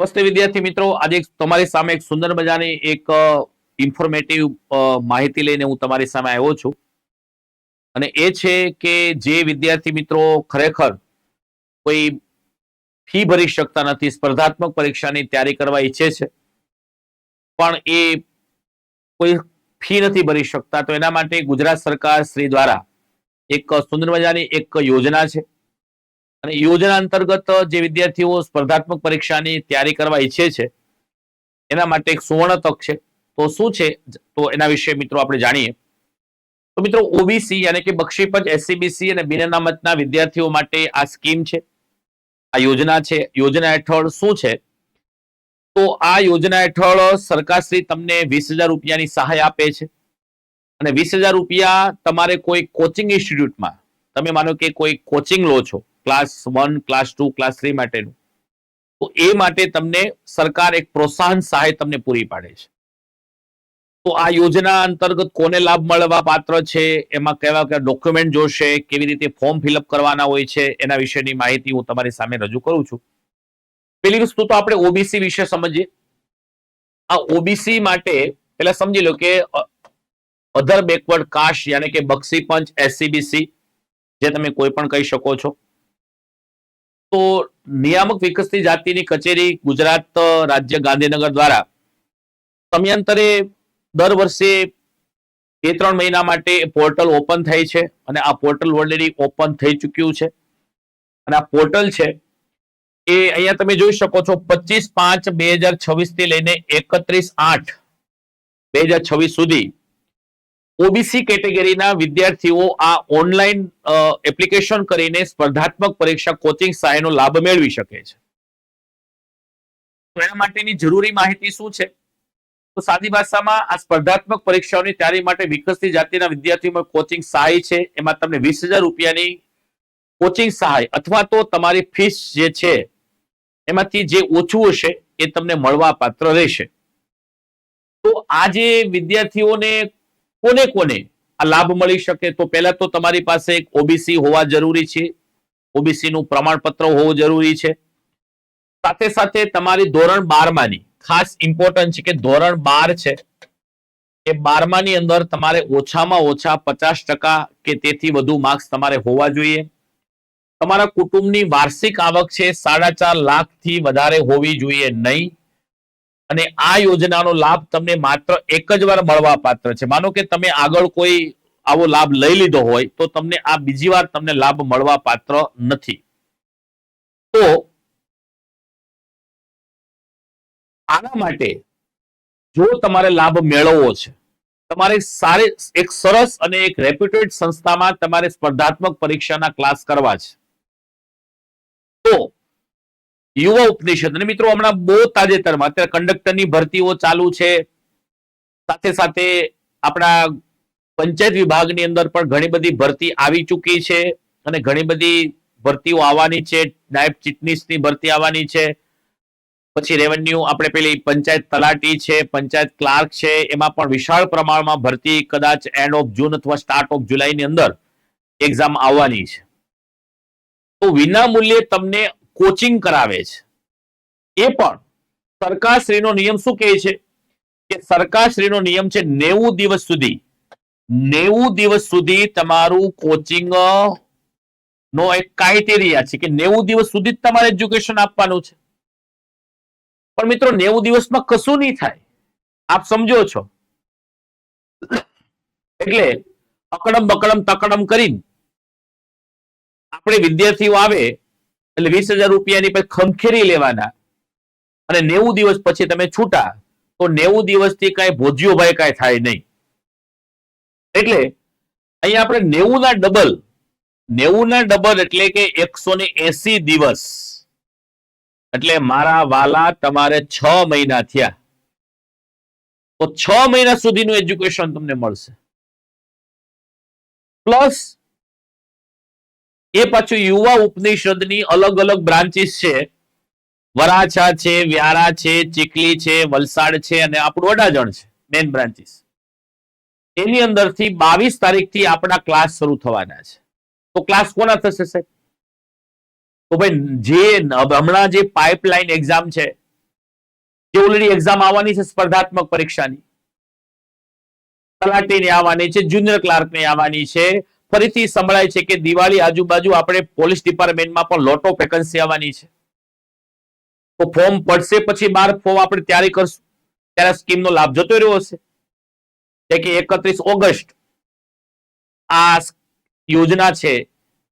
નમસ્તે વિદ્યાર્થી મિત્રો, આજે તમારી સામે એક સુંદર મજાની એક ઇન્ફોર્મેટિવ માહિતી લઈને હું તમારી સામે આવ્યો છું. અને એ છે કે જે વિદ્યાર્થી મિત્રો ખરેખર કોઈ ફી ભરી શકતા નથી, સ્પર્ધાત્મક પરીક્ષાની તૈયારી કરવા ઈચ્છે છે, પણ એ કોઈ ફી નથી ભરી શકતા, તો એના માટે ગુજરાત સરકાર શ્રી દ્વારા એક સુંદર મજાની એક યોજના છે. અને યોજના અંતર્ગત જે વિદ્યાર્થીઓ સ્પર્ધાત્મક પરીક્ષાની તૈયારી કરવા ઈચ્છે છે એના માટે એક સુવર્ણ તક છે. તો શું છે, તો એના વિશે મિત્રો આપણે જાણીએ. તો મિત્રો ઓબીસી યાની કે બક્ષીપંચ, એસસીબીસી અને બિન અનામતના વિદ્યાર્થીઓ માટે આ સ્કીમ છે, આ યોજના છે. યોજના હેઠળ શું છે, તો આ યોજના હેઠળ સરકારશ્રી તમને 20,000 રૂપિયાની સહાય આપે છે. અને 20,000 રૂપિયા તમારે કોઈ કોચિંગ ઇન્સ્ટિટ્યૂટમાં, તમે માનો કે કોઈ કોચિંગ લો છો, ક્લાસ 1, ક્લાસ 2, ક્લાસ 3 માટેનું, તો એ માટે તમને સરકાર એક પ્રોત્સાહન સહાય તમને પૂરી પાડે છે. તો આ યોજના અંતર્ગત કોને લાભ મળવા પાત્ર છે, એમાં કેવા કેવા ડોક્યુમેન્ટ જોશે, કેવી રીતે ફોર્મ ફિલઅપ કરવાના હોય છે, એના વિશેની માહિતી હું તમારી સામે રજૂ કરું છું. પેલી વસ્તુ તો આપણે ઓબીસી વિશે સમજીએ. આ ઓબીસી માટે પેલા સમજી લો કે અધર બેકવર્ડ કાસ્ટ યાની કે બક્ષીપંચ, એસસીબીસી, જે તમે કોઈ પણ કહી શકો છો. તો નિયામક વિકસતી જાતિની કચેરી ગુજરાત રાજ્ય ગાંધીનગર દ્વારા સમયાંતરે દર વર્ષે 2-3 મહિના માટે પોર્ટલ ઓપન થાય છે. અને આ પોર્ટલ ઓલરેડી ઓપન થઈ ચૂક્યું છે. અને આ પોર્ટલ છે એ અહીંયા તમે જોઈ શકો છો, 25/5/2026 થી લઈને 31/8/2026 સુધી ઓબીસી કેટેગરીના વિદ્યાર્થીઓ આ ઓનલાઈન એપ્લિકેશન કરીને સ્પર્ધાત્મક પરીક્ષા કોચિંગ સહાયનો લાભ મેળવી શકે છે. તો એના માટેની જરૂરી માહિતી શું છે, તો સાદી ભાષામાં આ સ્પર્ધાત્મક પરીક્ષાઓની તૈયારી માટે વિકસતી જાતિના વિદ્યાર્થીઓ કોચિંગ સહાય છે. એમાં તમને 20,000 રૂપિયાની કોચિંગ સહાય અથવા તો તમારી ફીસ જે છે એમાંથી જે ઓછું હશે એ તમને મળવા પાત્ર રહેશે. તો આ જે વિદ્યાર્થીઓને કોને કોને આ લાભ મળી શકે, તો પહેલા તો તમારી પાસે એક ઓબીસી હોવા જરૂરી છે, ઓબીસી નું પ્રમાણપત્ર હોવું જરૂરી છે. સાથે સાથે તમારી ધોરણ 12 ખાસ ઇમ્પોર્ટન્ટ છે કે ધોરણ 12 છે એ 12 અંદર તમારે ઓછામાં ઓછા 50% કે તેથી વધુ માર્ક્સ તમારે હોવા જોઈએ. તમારા કુટુંબની વાર્ષિક આવક છે 4.5 લાખ થી વધારે હોવી જોઈએ નહીં. અને આ યોજનાનો લાભ તમને માત્ર એક જ વાર મળવા પાત્ર છે. માનો કે તમે આગળ કોઈ આવો લાભ લઈ લીધો હોય તો તમને આ બીજી વાર તમને લાભ મળવા પાત્ર નથી. તો આના માટે જો તમારે લાભ મેળવવો છે, તમારે એક સરસ અને એક રેપ્યુટેડ સંસ્થામાં તમારે સ્પર્ધાત્મક પરીક્ષાના ક્લાસ કરવા છે. તો યુવા ઉપનિષદ, અને મિત્રો હમણાં બહુ તાજેતરમાં અત્યારે કંડક્ટરની ભરતીઓ ચાલુ છે, સાથે સાથે આપણા પંચાયત વિભાગની અંદર પણ ઘણી બધી ભરતી આવી ચૂકી છે અને ઘણી બધી ભરતીઓ આવવાની છે. નાયબ ચીટનીસની ભરતી આવવાની છે, પછી રેવન્યુ આપણે પેલી પંચાયત તલાટી છે, પંચાયત ક્લાર્ક છે, એમાં પણ વિશાળ પ્રમાણમાં ભરતી કદાચ એન્ડ ઓફ જૂન અથવા સ્ટાર્ટ ઓફ જુલાઈની અંદર એક્ઝામ આવવાની છે. તો વિના મૂલ્યે તમને કોચિંગ કરાવે છે. એ પણ સરકારશ્રીનો નિયમ શું કહે છે કે સરકારશ્રીનો નિયમ છે 90 દિવસ સુધી, 90 દિવસ સુધી તમારું કોચિંગ નો એક ક્રાઇટેરિયા છે કે 90 દિવસ સુધી જ તમારે એજ્યુકેશન આપવાનું છે. પણ મિત્રો 90 દિવસમાં કશું નહીં થાય, આપ સમજો છો. એટલે અકડમ બકડમ તકડમ કરીને આપણે વિદ્યાર્થીઓ આવે એટલે 20,000 રૂપિયાની પછી ખંખેરી લેવાના અને 90 દિવસ પછી તમે છૂટા, તો 90 દિવસથી કઈ ભોજ્યો ભાઈ કઈ થાય નહીં. એટલે અહીંયા આપણે 90 ના ડબલ એટલે કે 180 દિવસ, એટલે મારા વાલા તમારે 6 મહિના થયા, તો 6 મહિના સુધીનું એજ્યુકેશન તમને મળશે. પ્લસ એ પાછું યુવા ઉપનિષદની અલગ અલગ બ્રાન્ચીસ છે, વરાછા છે, વ્યારા છે, ચીખલી છે, વલસાડ છે અને આપણું અડાજણ છે, મેઇન બ્રાન્ચીસ. એની અંદરથી 22 તારીખથી આપણા ક્લાસ શરૂ થવાના છે. તો ક્લાસ કોના થશે સાહેબ? તો ભાઈ જે હમણાં જે પાઇપલાઇન એક્ઝામ છે જે ઓલરેડી એક્ઝામ આવવાની છે સ્પર્ધાત્મક પરીક્ષાની, તલાટીની આવવાની છે, જુનિયર ક્લાર્કની આવવાની છે. ફરીથી સંભળાય છે કે દિવાળી આજુબાજુ આપણે પોલીસ ડિપાર્ટમેન્ટમાં પણ લોટ ઓફ વેકન્સી આવવાની છે. તો ફોર્મ પડશે પછી 12 ફોર્મ આપણે તૈયારી કરશું ત્યારે સ્કીમનો લાભ જતો રહ્યો હશે. કે 31 ઓગસ્ટ આ યોજના છે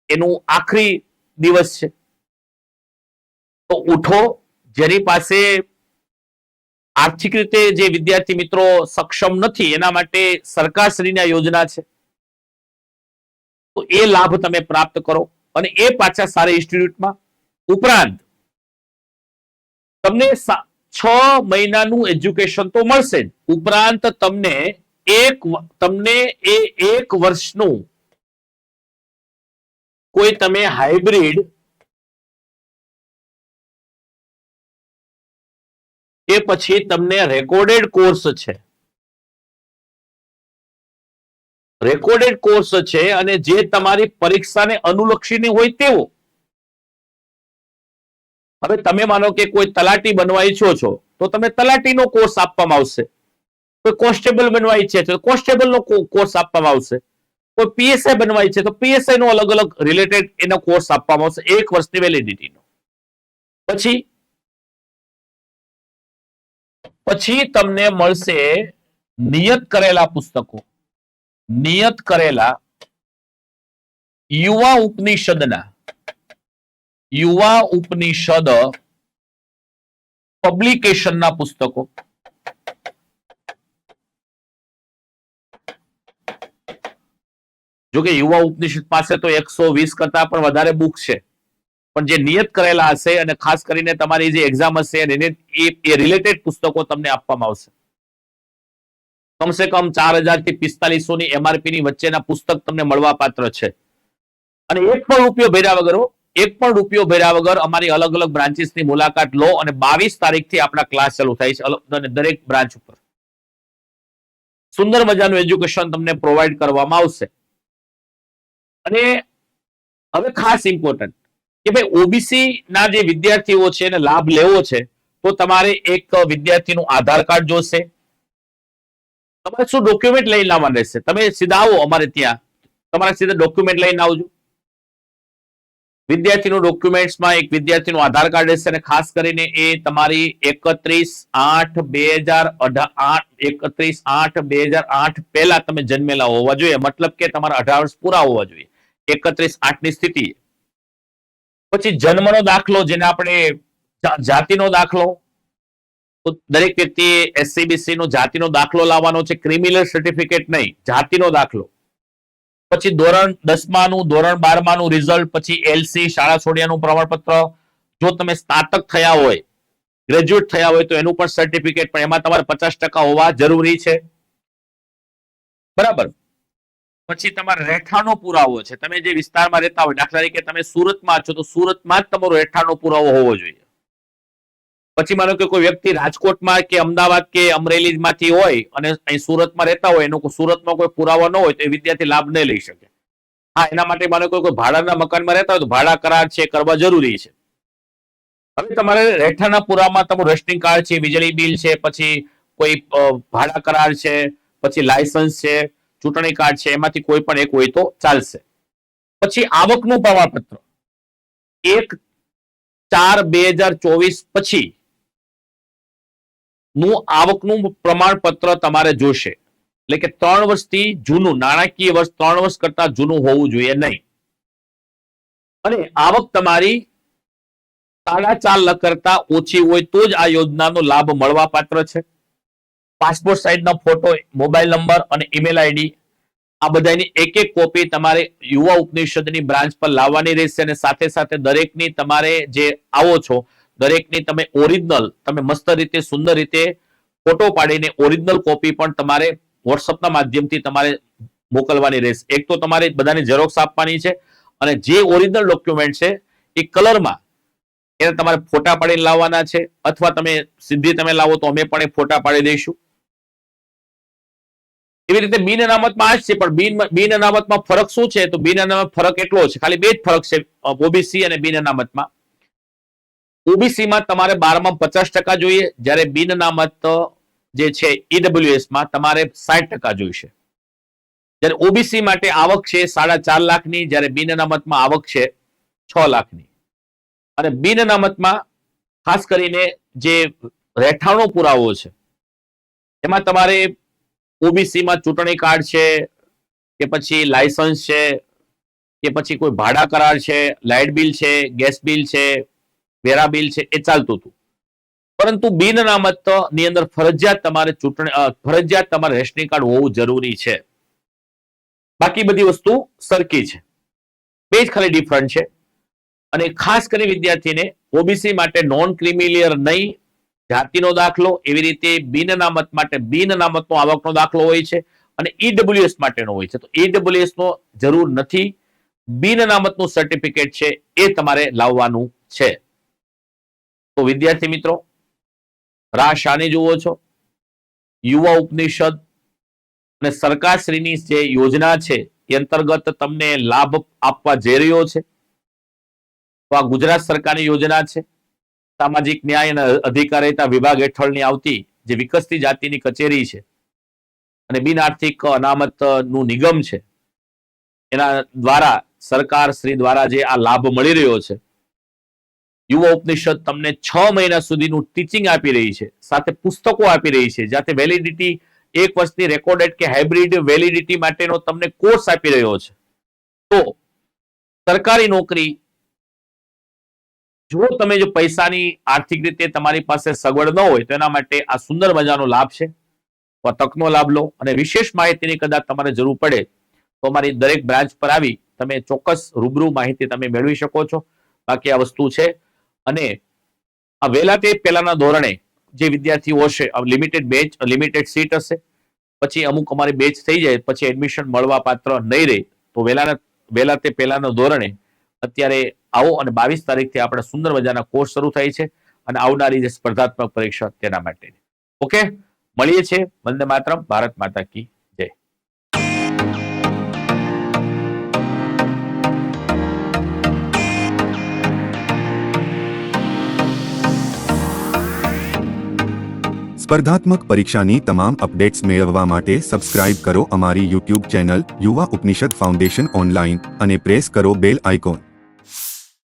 એનું આખરી દિવસ છે. તો ઉઠો, જેની પાસે આર્થિક રીતે જે વિદ્યાર્થી મિત્રો સક્ષમ નથી એના માટે સરકારશ્રીની યોજના છે, તો એ લાભ તમે પ્રાપ્ત કરો અને એ પાછા સારા ઇન્સ્ટિટ્યૂટમાં. ઉપરાંત તમને 6 મહિનાનું એજ્યુકેશન તો મળશે જ, ઉપરાંત તમને એક વર્ષનું કોઈ તમે હાઇબ્રિડ કે પછી તમને રેકોર્ડેડ કોર્સ છે, રેકોર્ડેડ કોર્સ છે અને જે તમારી પરીક્ષાને અનુલક્ષીને હોય તેવો. હવે તમે માનો કે કોઈ તલાટી બનવા ઈચ્છો છો તો તમે તલાટીનો કોર્સ આપવામાં આવશે, કોઈ કોન્સ્ટેબલ બનવા ઈચ્છે છે તો કોન્સ્ટેબલનો કોર્સ આપવામાં આવશે, કોઈ પીએસઆઈ બનવા ઈચ્છે તો પીએસઆઈ નો અલગ અલગ રિલેટેડ એનો કોર્સ આપવામાં આવશે 1 વર્ષની વેલિડિટીનો. પછી તમને મળશે નિયત કરેલા પુસ્તકો, નિયત કરેલા યુવા ઉપનિષદ પબ્લિકેશનના પુસ્તકો. જો કે યુવા ઉપનિષદ પાસે તો 120 કરતા પણ વધારે બુક છે, પણ જે નિયત કરેલા હશે અને ખાસ કરીને તમારી જે એક્ઝામ હશે એને એ રિલેટેડ પુસ્તકો તમને આપવામાં આવશે. કમસે કમ 4000 થી 4500 ની એમઆરપી ની વચ્ચેના પુસ્તક તમને મળવા પાત્ર છે. અને એક પણ રૂપિયો ભર્યા વગર અમારી અલગ અલગ બ્રાન્ચીસની મુલાકાત લો અને 22 તારીખથી આપણા ક્લાસ ચાલુ થાય છે દરેક બ્રાન્ચ ઉપર. સુંદર મજાનું એજ્યુકેશન તમને પ્રોવાઈડ કરવામાં આવશે. અને હવે ખાસ ઇમ્પોર્ટન્ટ કે ભાઈ ઓબીસી ના જે વિદ્યાર્થીઓ છે એને લાભ લેવો છે તો તમારે એક વિદ્યાર્થીનું આધાર કાર્ડ જોશે. તમારે શું ડોક્યુમેન્ટ લઈને આવવાના રહેશે? તમે સીધા આવો અમારે ત્યાં, તમારા સીધા ડોક્યુમેન્ટ લઈને આવજો. વિદ્યાર્થીનું ડોક્યુમેન્ટ્સમાં એક વિદ્યાર્થીનું આધાર કાર્ડ રહેશે અને ખાસ કરીને એ તમારી 31/8/2008 પહેલા તમે જન્મેલા હોવા જોઈએ, મતલબ કે તમારા 18 વર્ષ પૂરા હોવા જોઈએ 31/8 ની સ્થિતિ. પછી જન્મનો દાખલો, જેને આપણે જાતિનો દાખલો, તો દરેક વ્યક્તિએ એસસીબીસી નો જાતિનો દાખલો લાવવાનો છે, ક્રિમિનલ સર્ટિફિકેટ નહીં, જાતિનો દાખલો. પછી ધોરણ 10માનું ધોરણ 12માનું રિઝલ્ટ, પછી એલસી શાળા છોડ્યાનું પ્રમાણપત્ર, જો તમે સ્નાતક થયા હોય, ગ્રેજ્યુએટ થયા હોય તો એનું પણ સર્ટિફિકેટ, પણ એમાં તમારે 50% હોવા જરૂરી છે, બરાબર. પછી તમારા રહેઠાણનો પુરાવો છે, તમે જે વિસ્તારમાં રહેતા હોય, દાખલા તરીકે તમે સુરતમાં છો તો સુરતમાં જ તમારો રહેઠાણનો પુરાવો હોવો જોઈએ. પછી માનો કે કોઈ વ્યક્તિ રાજકોટમાં કે અમદાવાદ કે અમરેલીમાંથી હોય અને અહીં સુરતમાં રહેતા હોય, એનો સુરતમાં કોઈ પુરાવો ન હોય તો એ વિદ્યાર્થી લાભ નહીં લઈ શકે. હા, એના માટે માનો કોઈ ભાડાના મકાનમાં રહેતા હોય તો ભાડા કરાર છે કરવા જરૂરી છે. હવે તમારે રહેઠાણના પુરાવામાં તમારું રેશનિંગ કાર્ડ છે, વીજળી બિલ છે, પછી કોઈ ભાડા કરાર છે, પછી લાયસન્સ છે, ચૂંટણી કાર્ડ છે, એમાંથી કોઈ પણ એક હોય તો ચાલશે. પછી આવકનું પ્રમાણપત્ર 1/4/2024 પછી નું આવકનું પ્રમાણપત્ર તમારે જોશે. એટલે કે 3 વર્ષથી જૂનું, નાણાકીય વર્ષ 3 વર્ષ કરતા જૂનું હોવું જોઈએ નહીં. અને આવક તમારી 4.5 લાખ કરતા ઓછી હોય તો જ આ યોજનાનો લાભ મળવા પાત્ર છે. પાસપોર્ટ સાઇઝનો ફોટો, મોબાઈલ નંબર અને ઈમેલ આઈડી, આ બધાની એક કોપી તમારે યુવા ઉપનિષદની બ્રાન્ચ પર લાવવાની રહેશે. અને સાથે સાથે દરેકની તમારે જે આવો છો દરેકની તમે ઓરિજિનલ, તમે મસ્ત રીતે સુંદર રીતે ફોટો પાડીને ઓરિજિનલ કોપી પણ તમારે વોટ્સઅપના માધ્યમથી તમારે મોકલવાની રહેશે. એક તો તમારે બધાની ઝેરોક્સ આપવાની છે અને જે ઓરિજિનલ ડોક્યુમેન્ટ છે એ કલરમાં એને તમારે ફોટા પાડીને લાવવાના છે, અથવા તમે સીધી તમે લાવો તો અમે પણ ફોટા પાડી દઈશું. એવી રીતે બિન અનામતમાં આ જ છે, પણ બિન અનામતમાં ફરક શું છે? તો બિન અનામત ફરક એટલો છે, ખાલી 2 જ ફરક છે ઓબીસી અને બિન અનામતમાં. ઓબીસી માં તમારે 12 માં 50% જોઈએ, જ્યારે બિન અનામત જે છે ઈડબ્લ્યુએસ માં તમારે 60% જોઈશે. જ્યારે ઓબીસી માટે આવક છે 4.5 લાખની, જ્યારે બિન અનામતમાં આવક છે 6 લાખની. અને બિન અનામતમાં ખાસ કરીને જે રહેઠાણનો પુરાવો છે એમાં તમારે ઓબીસી માં ચૂંટણી કાર્ડ છે કે પછી લાયસન્સ છે કે પછી કોઈ ભાડા કરાર છે, લાઇટ બિલ છે, ગેસ બિલ છે, વેરા બિલ છે, એ ચાલતું હતું. પરંતુ બિન અનામત ની અંદર ફરજિયાત તમારે રેશનિંગ કાર્ડ હોવું જરૂરી છે. બાકી બધી વસ્તુ સરખી છે, બે જ ખાલી ડિફરન્ટ છે. અને ખાસ કરી વિદ્યાર્થીને ઓબીસી માટે નોન ક્રિમિલિયર નહીં, જાતિનો દાખલો, એવી રીતે બિન અનામત માટે બિન અનામતનો આવકનો દાખલો હોય છે અને ઈડબ્લ્યુએસ માટેનો હોય છે. તો ઈડબ્લ્યુએસ નો જરૂર નથી, બિન અનામતનું સર્ટિફિકેટ છે એ તમારે લાવવાનું છે. તો વિદ્યાર્થી મિત્રો, રાહ શાની જુઓ છો? યુવા ઉપનિષદ અને સરકારશ્રીની જે યોજના છે એ અંતર્ગત તમને લાભ આપવા જઈ રહ્યો છે. તો આ ગુજરાત સરકારની યોજના છે, સામાજિક ન્યાય અને અધિકારિતા વિભાગ હેઠળની આવતી જે વિકસતી જાતિની કચેરી છે અને બિન આર્થિક અનામત નું નિગમ છે, એના દ્વારા સરકાર શ્રી દ્વારા જે આ લાભ મળી રહ્યો છે, યુવા ઉપનિષદ તમને 6 મહિના સુધીનું ટીચિંગ આપી રહી છે, સાથે પુસ્તકો આપી રહી છે, જાતે વેલિડિટી 1 વર્ષની રેકોર્ડેડ કે હાઇબ્રિડ વેલિડિટી માટેનો તમને કોર્સ આપી રહ્યો છે. તો સરકારી નોકરી, જો તમે જો પૈસાની આર્થિક રીતે તમારી પાસે સગવડ ન હોય તો એના માટે આ સુંદર મજાનો લાભ છે. તો આ તકનો લાભ લો. અને વિશેષ માહિતીની કદાચ તમારે જરૂર પડે તો અમારી દરેક બ્રાન્ચ પર આવી તમે ચોક્કસ રૂબરૂ માહિતી તમે મેળવી શકો છો. બાકી આ વસ્તુ છે. અને આ વહેલા તે પહેલાના ધોરણે જે વિદ્યાર્થીઓ હશે, લિમિટેડ બેચ, લિમિટેડ સીટ હશે, પછી અમુક અમારી બેચ થઈ જાય પછી એડમિશન મળવા પાત્ર નહીં રહે. તો વહેલા તે પહેલાના ધોરણે અત્યારે આવો અને 22 તારીખથી આપણે સુંદર મજાના કોર્સ શરૂ થાય છે અને આવનારી જે સ્પર્ધાત્મક પરીક્ષા તેના માટે. ઓકે, મળીએ છીએ. વંદે માતરમ. ભારત માતા કી જય. સ્પર્ધાત્મક પરીક્ષાની તમામ અપડેટ્સ મેળવવા માટે સબસ્ક્રાઇબ કરો અમારી યુટ્યુબ ચેનલ યુવા ઉપનિષદ ફાઉન્ડેશન ઓનલાઈન અને પ્રેસ કરો બેલ આઇકોન.